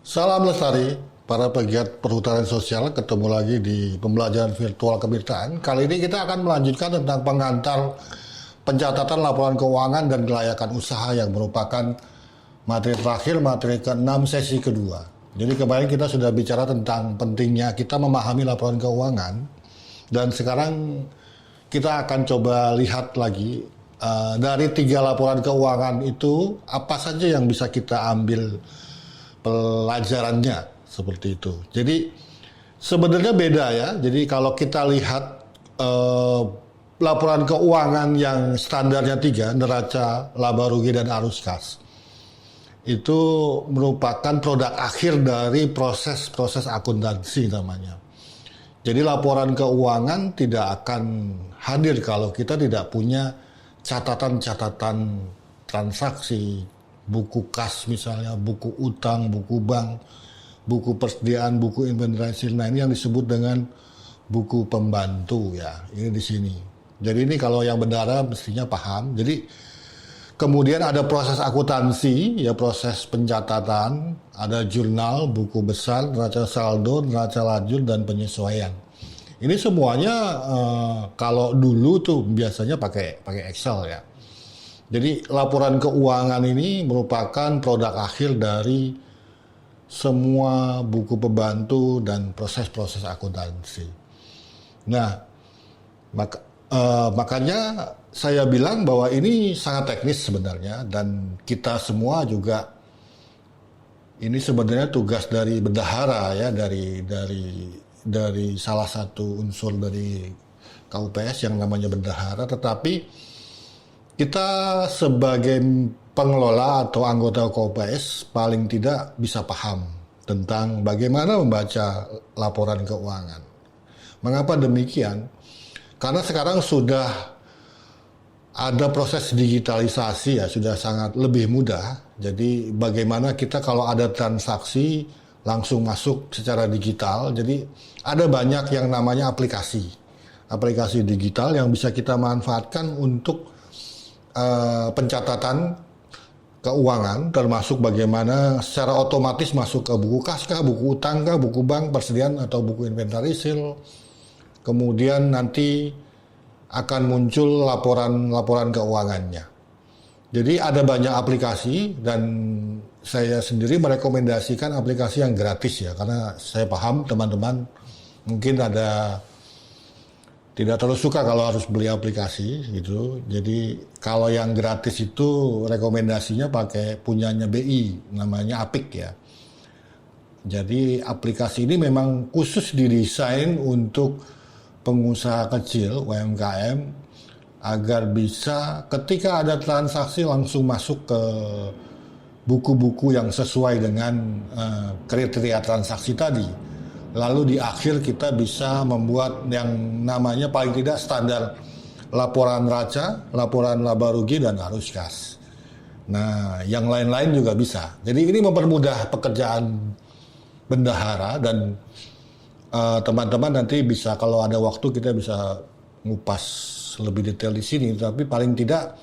Salam lestari, para pegiat perhutanan sosial, ketemu lagi di pembelajaran virtual kemitraan. Kali ini kita akan melanjutkan tentang pengantar pencatatan laporan keuangan dan kelayakan usaha yang merupakan materi terakhir, materi ke-6 sesi kedua. Jadi kemarin kita sudah bicara tentang pentingnya kita memahami laporan keuangan, dan sekarang kita akan coba lihat lagi dari 3 laporan keuangan itu apa saja yang bisa kita ambil pelajarannya, seperti itu. Jadi sebenarnya beda ya. Jadi kalau kita lihat laporan keuangan yang standarnya 3, neraca, laba rugi, dan arus kas, itu merupakan produk akhir dari proses akuntansi namanya. Jadi laporan keuangan tidak akan hadir kalau kita tidak punya catatan-catatan transaksi, buku kas misalnya, buku utang, buku bank, buku persediaan, buku inventarisir. Nah, ini yang disebut dengan buku pembantu ya. Ini di sini. Jadi ini kalau yang bendahara mestinya paham. Jadi kemudian ada proses akuntansi, ya proses pencatatan, ada jurnal, buku besar, neraca saldo, neraca lajur, dan penyesuaian. Ini semuanya kalau dulu tuh biasanya pakai Excel ya. Jadi laporan keuangan ini merupakan produk akhir dari semua buku pembantu dan proses-proses akuntansi. Nah, makanya saya bilang bahwa ini sangat teknis sebenarnya, dan kita semua juga ini sebenarnya tugas dari bendahara ya, dari salah satu unsur dari KUPS yang namanya bendahara, tetapi kita sebagai pengelola atau anggota KUPS paling tidak bisa paham tentang bagaimana membaca laporan keuangan. Mengapa demikian? Karena sekarang sudah ada proses digitalisasi ya, sudah sangat lebih mudah. Jadi bagaimana kita kalau ada transaksi langsung masuk secara digital. Jadi ada banyak yang namanya aplikasi digital yang bisa kita manfaatkan untuk pencatatan keuangan, termasuk bagaimana secara otomatis masuk ke buku kas kah, buku utang kah, buku bank, persediaan atau buku inventarisir. Kemudian nanti akan muncul laporan keuangannya. Jadi ada banyak aplikasi, dan saya sendiri merekomendasikan aplikasi yang gratis ya, karena saya paham teman-teman mungkin tidak terlalu suka kalau harus beli aplikasi gitu. Jadi kalau yang gratis itu rekomendasinya pakai punyanya BI, namanya Apik ya. Jadi aplikasi ini memang khusus didesain untuk pengusaha kecil, UMKM, agar bisa ketika ada transaksi langsung masuk ke buku-buku yang sesuai dengan kriteria transaksi tadi. Lalu di akhir kita bisa membuat yang namanya paling tidak standar laporan neraca, laporan laba rugi, dan arus kas. Nah, yang lain-lain juga bisa. Jadi ini mempermudah pekerjaan bendahara, dan teman-teman nanti bisa kalau ada waktu kita bisa ngupas lebih detail di sini. Tapi paling tidak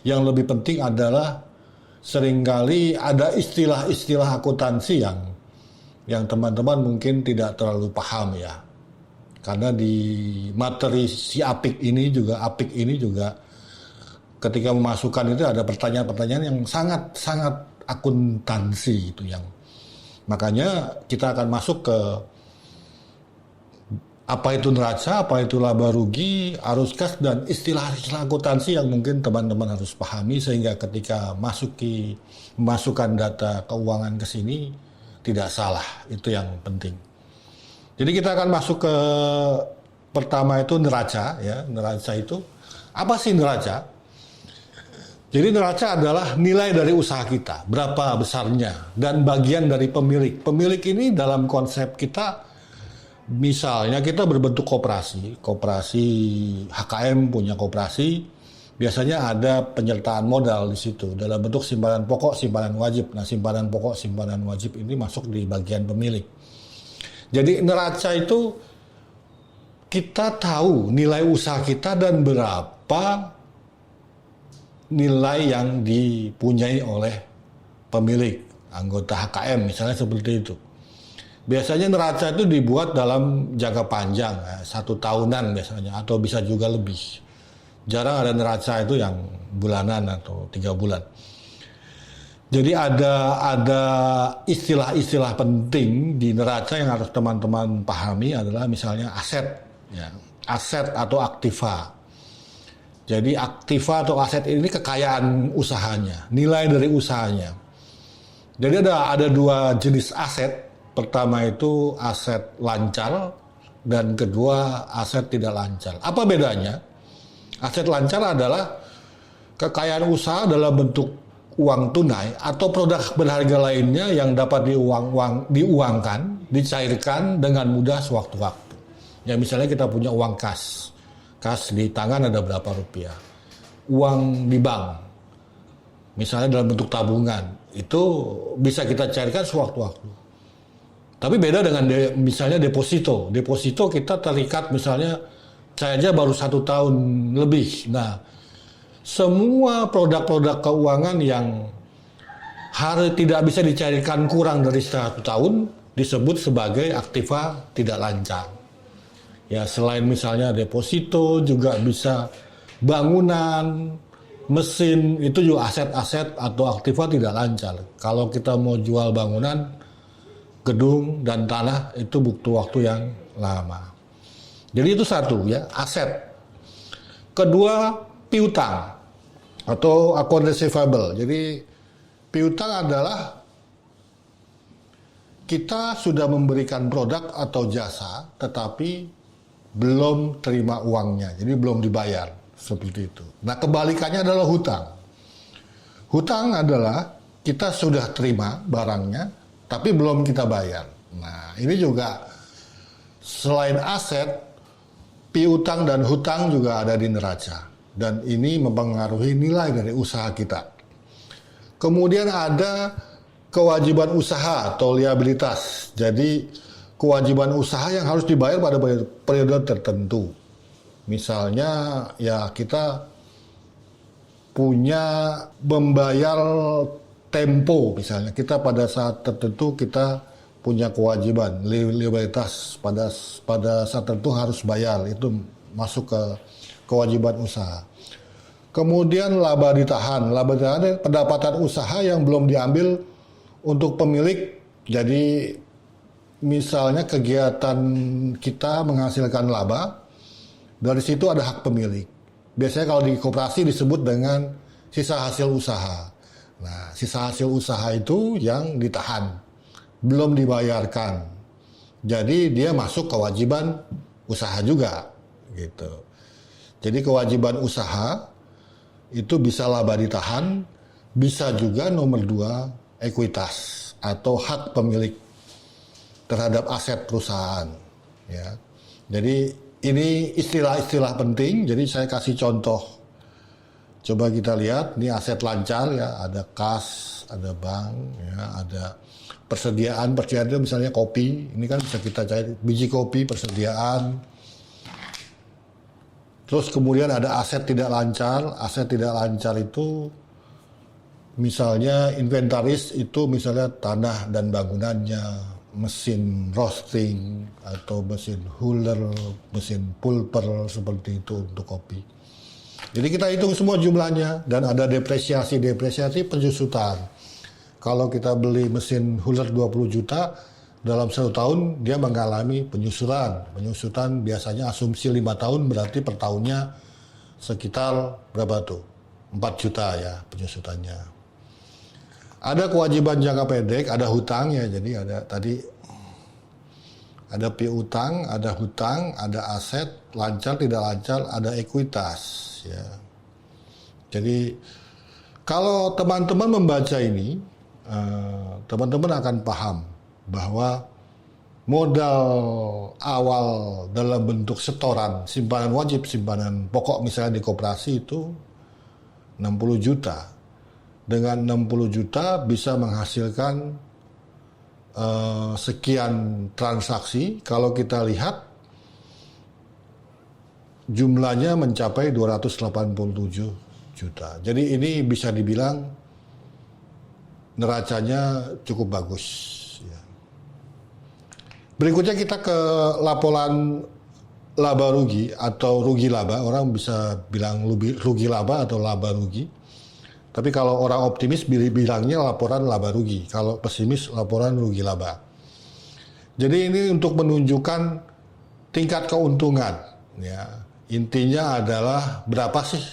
yang lebih penting adalah seringkali ada istilah-istilah akuntansi yang teman-teman mungkin tidak terlalu paham ya. Karena di materi si Apik ini juga ketika memasukkan itu ada pertanyaan-pertanyaan yang sangat akuntansi itu, yang makanya kita akan masuk ke apa itu neraca, apa itu laba rugi, arus kas, dan istilah-istilah akuntansi yang mungkin teman-teman harus pahami sehingga ketika memasukkan data keuangan ke sini tidak salah. Itu yang penting. Jadi kita akan masuk ke pertama itu neraca ya. Neraca itu apa sih neraca? Jadi neraca adalah nilai dari usaha kita, berapa besarnya, dan bagian dari pemilik. Pemilik ini dalam konsep kita, misalnya kita berbentuk koperasi HKM punya koperasi. Biasanya ada penyertaan modal di situ dalam bentuk simpanan pokok, simpanan wajib. Nah, simpanan pokok, simpanan wajib ini masuk di bagian pemilik. Jadi neraca itu kita tahu nilai usaha kita dan berapa nilai yang dipunyai oleh pemilik. anggota HKM misalnya seperti itu. Biasanya neraca itu dibuat dalam jangka panjang, ya, 1 tahunan biasanya, atau bisa juga lebih. Jarang ada neraca itu yang bulanan atau 3 bulan. Jadi ada istilah-istilah penting di neraca yang harus teman-teman pahami adalah misalnya aset, ya, aset atau aktiva. Jadi aktiva atau aset ini kekayaan usahanya, nilai dari usahanya. Jadi ada 2 jenis aset. Pertama itu aset lancar dan kedua aset tidak lancar. Apa bedanya? Aset lancar adalah kekayaan usaha dalam bentuk uang tunai atau produk berharga lainnya yang dapat diuangkan, dicairkan dengan mudah sewaktu-waktu. Ya misalnya kita punya uang kas di tangan ada berapa rupiah. Uang di bank, misalnya dalam bentuk tabungan, itu bisa kita cairkan sewaktu-waktu. Tapi beda dengan misalnya deposito. Deposito kita terikat misalnya saya aja baru 1 tahun lebih. Nah, semua produk-produk keuangan yang tidak bisa dicairkan kurang dari 1 tahun disebut sebagai aktiva tidak lancar. Ya, selain misalnya deposito juga bisa bangunan, mesin, itu juga aset-aset atau aktiva tidak lancar. Kalau kita mau jual bangunan, gedung dan tanah itu butuh waktu yang lama. Jadi itu satu ya, aset. Kedua, piutang atau account receivable. Jadi piutang adalah kita sudah memberikan produk atau jasa tetapi belum terima uangnya. Jadi belum dibayar, seperti itu. Nah, kebalikannya adalah hutang. Hutang adalah kita sudah terima barangnya tapi belum kita bayar. Nah, ini juga selain aset, piutang dan hutang juga ada di neraca. Dan ini mempengaruhi nilai dari usaha kita. Kemudian ada kewajiban usaha atau liabilitas. Jadi, kewajiban usaha yang harus dibayar pada periode tertentu. Misalnya, ya kita punya membayar tempo, misalnya kita pada saat tertentu kita punya kewajiban liabilitas pada saat tertentu harus bayar, itu masuk ke kewajiban usaha. Kemudian laba ditahan pendapatan usaha yang belum diambil untuk pemilik. Jadi misalnya kegiatan kita menghasilkan laba, dari situ ada hak pemilik. Biasanya kalau di koperasi disebut dengan sisa hasil usaha. Nah, sisa hasil usaha itu yang ditahan, belum dibayarkan. Jadi dia masuk kewajiban usaha juga, gitu. Jadi kewajiban usaha itu bisa laba ditahan, bisa juga nomor 2 ekuitas atau hak pemilik terhadap aset perusahaan. Ya, jadi ini istilah-istilah penting. Jadi saya kasih contoh. Coba kita lihat, ini aset lancar ya, ada kas, ada bank, ya, ada persediaan itu misalnya kopi, ini kan bisa kita cair, biji kopi, persediaan. Terus kemudian ada aset tidak lancar itu misalnya inventaris itu misalnya tanah dan bangunannya, mesin roasting atau mesin huller, mesin pulper seperti itu untuk kopi. Jadi kita hitung semua jumlahnya dan ada depresiasi penyusutan. Kalau kita beli mesin huller 20 juta dalam 1 tahun dia mengalami penyusutan. Penyusutan biasanya asumsi 5 tahun berarti per tahunnya sekitar berapa tuh? 4 juta ya penyusutannya. Ada kewajiban jangka pendek, ada hutang ya. Jadi ada tadi ada piutang, ada hutang, ada aset, lancar, tidak lancar, ada ekuitas. Ya. Jadi kalau teman-teman membaca ini, teman-teman akan paham bahwa modal awal dalam bentuk setoran, simpanan wajib, simpanan pokok misalnya di koperasi itu 60 juta. Dengan 60 juta bisa menghasilkan sekian transaksi. Kalau kita lihat jumlahnya mencapai 287 juta. Jadi ini bisa dibilang neracanya cukup bagus. Ya. Berikutnya kita ke laporan laba rugi atau rugi laba. Orang bisa bilang rugi laba atau laba rugi. Tapi kalau orang optimis bilangnya laporan laba rugi. Kalau pesimis laporan rugi laba. Jadi ini untuk menunjukkan tingkat keuntungan. Ya. Intinya adalah berapa sih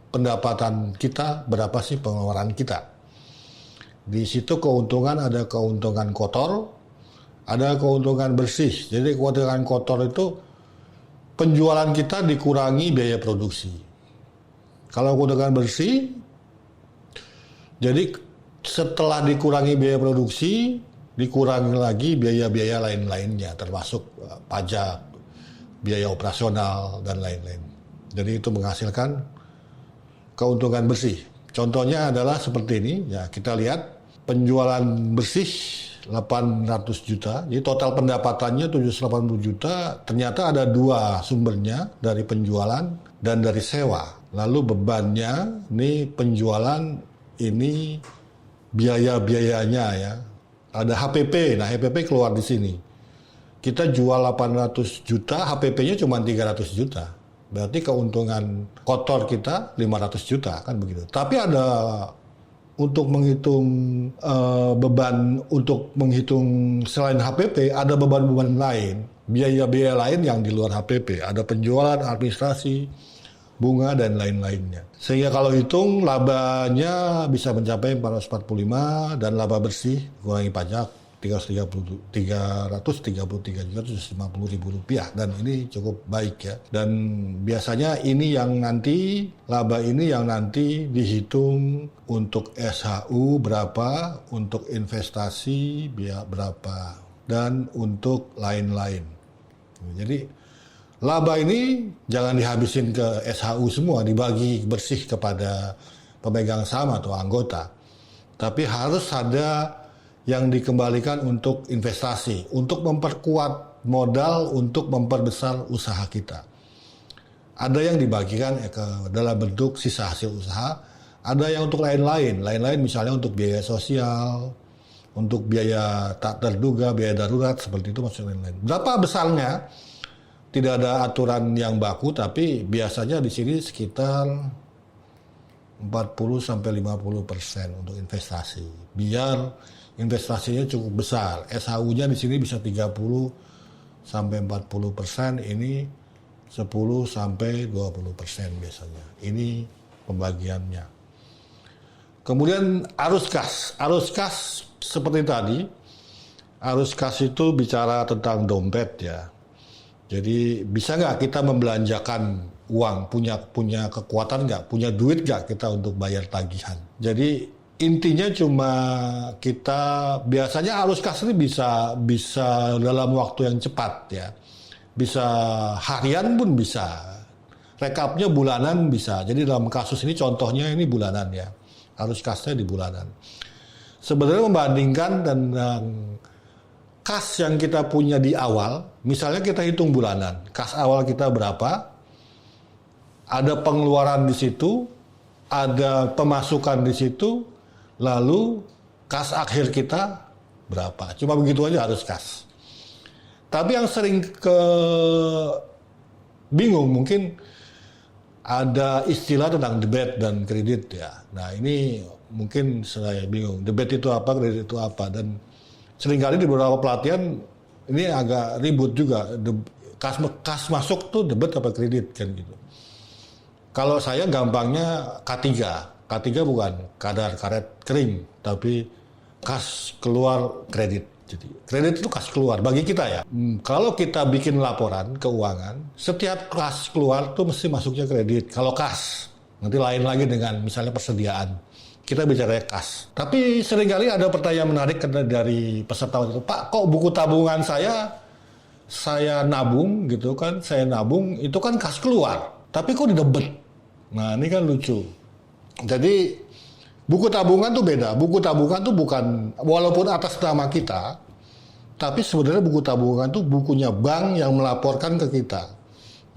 pendapatan kita, berapa sih pengeluaran kita. Di situ keuntungan ada keuntungan kotor, ada keuntungan bersih. Jadi keuntungan kotor itu penjualan kita dikurangi biaya produksi. Kalau keuntungan bersih, jadi setelah dikurangi biaya produksi, dikurangi lagi biaya-biaya lain-lainnya, termasuk pajak, biaya operasional, dan lain-lain. Jadi itu menghasilkan keuntungan bersih. Contohnya adalah seperti ini, ya kita lihat penjualan bersih 800 juta, jadi total pendapatannya 780 juta, ternyata ada dua sumbernya, dari penjualan dan dari sewa. Lalu bebannya, ini penjualan, ini biaya-biayanya ya, ada HPP, nah HPP keluar di sini. Kita jual 800 juta, HPP-nya cuma 300 juta. Berarti keuntungan kotor kita 500 juta, kan begitu. Tapi ada untuk menghitung beban, untuk menghitung selain HPP, ada beban-beban lain, biaya-biaya lain yang di luar HPP. Ada penjualan, administrasi, bunga, dan lain-lainnya. Sehingga kalau hitung, labanya bisa mencapai 445 dan laba bersih, kurangi pajak, 333 juta 750 ribu rupiah, dan ini cukup baik ya. Dan biasanya ini yang nanti laba ini yang nanti dihitung untuk SHU berapa, untuk investasi berapa, dan untuk lain-lain. Jadi laba ini jangan dihabisin ke SHU semua, dibagi bersih kepada pemegang saham atau anggota, tapi harus ada yang dikembalikan untuk investasi, untuk memperkuat modal, untuk memperbesar usaha kita. Ada yang dibagikan ke dalam bentuk sisa hasil usaha, ada yang untuk lain-lain misalnya untuk biaya sosial, untuk biaya tak terduga, biaya darurat, seperti itu maksudnya lain-lain. Berapa besarnya? Tidak ada aturan yang baku, tapi biasanya di sini sekitar 40-50% untuk investasi. Biar investasinya cukup besar. SHU-nya di sini bisa 30-40%, ini 10-20% biasanya. Ini pembagiannya. Kemudian arus kas. Arus kas seperti tadi. Arus kas itu bicara tentang dompet ya. Jadi bisa nggak kita membelanjakan uang, punya kekuatan nggak, punya duit nggak kita untuk bayar tagihan. Jadi intinya cuma kita biasanya arus kas ini bisa dalam waktu yang cepat ya, bisa harian pun bisa, rekapnya bulanan bisa. Jadi dalam kasus ini contohnya ini bulanan ya, arus kasnya di bulanan. Sebenarnya membandingkan dengan kas yang kita punya di awal, misalnya kita hitung bulanan, kas awal kita berapa, ada pengeluaran di situ, ada pemasukan di situ, lalu kas akhir kita berapa. Cuma begitu aja harus kas. Tapi yang sering bingung mungkin ada istilah tentang debit dan kredit ya. Nah ini mungkin saya bingung. Debit itu apa, kredit itu apa. Dan seringkali di beberapa pelatihan ini agak ribut juga. Kas masuk tuh debit apa kredit kan gitu. Kalau saya gampangnya K3. K3 bukan kadar karet kering, tapi kas keluar kredit. Jadi kredit itu kas keluar bagi kita ya. Kalau kita bikin laporan keuangan, setiap kas keluar tuh mesti masuknya kredit. Kalau kas, nanti lain lagi dengan misalnya persediaan. Kita bicara kas. Tapi seringkali ada pertanyaan menarik dari peserta itu, Pak, kok buku tabungan saya nabung gitu kan, saya nabung itu kan kas keluar, tapi kok didebet. Nah ini kan lucu. Jadi buku tabungan tuh beda. Buku tabungan tuh bukan, walaupun atas nama kita, tapi sebenarnya buku tabungan tuh bukunya bank yang melaporkan ke kita.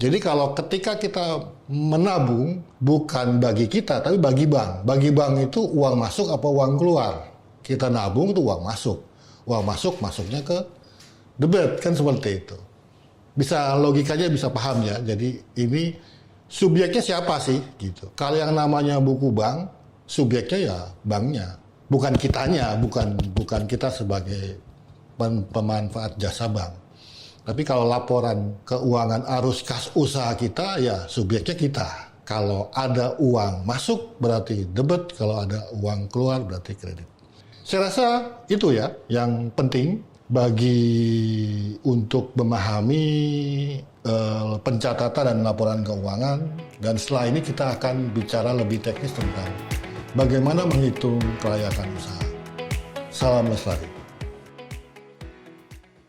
Jadi kalau ketika kita menabung, bukan bagi kita, tapi bagi bank. Bagi bank itu uang masuk apa uang keluar. kita nabung itu uang masuk. Uang masuk masuknya ke debit, kan seperti itu. Bisa logikanya bisa paham ya. Jadi ini subjeknya siapa sih gitu. Kalau yang namanya buku bank, subjeknya ya banknya, bukan kitanya, bukan kita sebagai pemanfaat jasa bank. Tapi kalau laporan keuangan arus kas usaha kita, ya subjeknya kita. Kalau ada uang masuk berarti debit, kalau ada uang keluar berarti kredit. Saya rasa itu ya yang penting bagi untuk memahami pencatatan dan laporan keuangan. Dan setelah ini kita akan bicara lebih teknis tentang bagaimana menghitung kelayakan usaha. Salam Lestari.